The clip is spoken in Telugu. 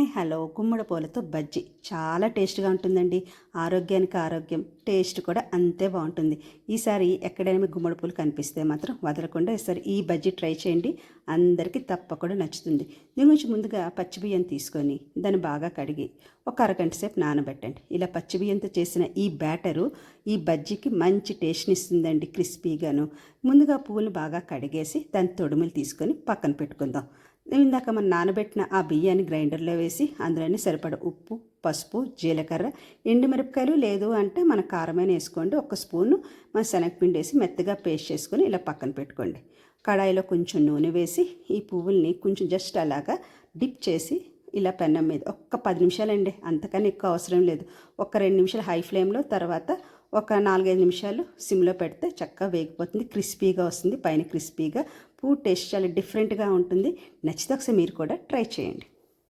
హాయ్ హలో గుమ్మడి పూలతో బజ్జీ చాలా టేస్ట్గా ఉంటుందండి. ఆరోగ్యానికి ఆరోగ్యం, టేస్ట్ కూడా అంతే బాగుంటుంది. ఈసారి ఎక్కడైనా మీకు గుమ్మడి పూలు కనిపిస్తే మాత్రం వదలకుండా ఈసారి ఈ బజ్జీ ట్రై చేయండి. అందరికీ తప్పకుండా నచ్చుతుంది. దీని గురించి ముందుగా పచ్చి బియ్యం తీసుకొని దాన్ని బాగా కడిగి ఒక అరగంట సేపు నానబెట్టండి. ఇలా పచ్చి బియ్యంతో చేసిన ఈ బ్యాటరు ఈ బజ్జీకి మంచి టేస్ట్ని ఇస్తుందండి, క్రిస్పీగాను. ముందుగా పువ్వులు బాగా కడిగేసి దాని తొడుములు తీసుకొని పక్కన పెట్టుకుందాం. ఇందాక మనం నానబెట్టిన ఆ బియ్యాన్ని గ్రైండర్లో వేసి అందులోని సరిపడ ఉప్పు, పసుపు, జీలకర్ర, ఎండుమిరపకాయలు లేదు అంటే మన కారమైన వేసుకోండి. ఒక స్పూను మన శనగపిండి వేసి మెత్తగా పేస్ట్ చేసుకొని ఇలా పక్కన పెట్టుకోండి. కడాయిలో కొంచెం నూనె వేసి ఈ పువ్వుల్ని కొంచెం జస్ట్ అలాగా డిప్ చేసి ఇలా పెన్నం మీద ఒక్క 10 నిమిషాలండి, అంతకన్నా ఎక్కువ అవసరం లేదు. ఒక 2 నిమిషాలు హై ఫ్లేమ్లో, తర్వాత ఒక 4-5 నిమిషాలు సిమ్లో పెడితే చక్కగా వేగిపోతుంది. క్రిస్పీగా వస్తుంది, పైన క్రిస్పీగా. పువ్వు టేస్ట్ చాలా డిఫరెంట్గా ఉంటుంది. నచ్చితే ఒకసారి మీరు కూడా ట్రై చేయండి.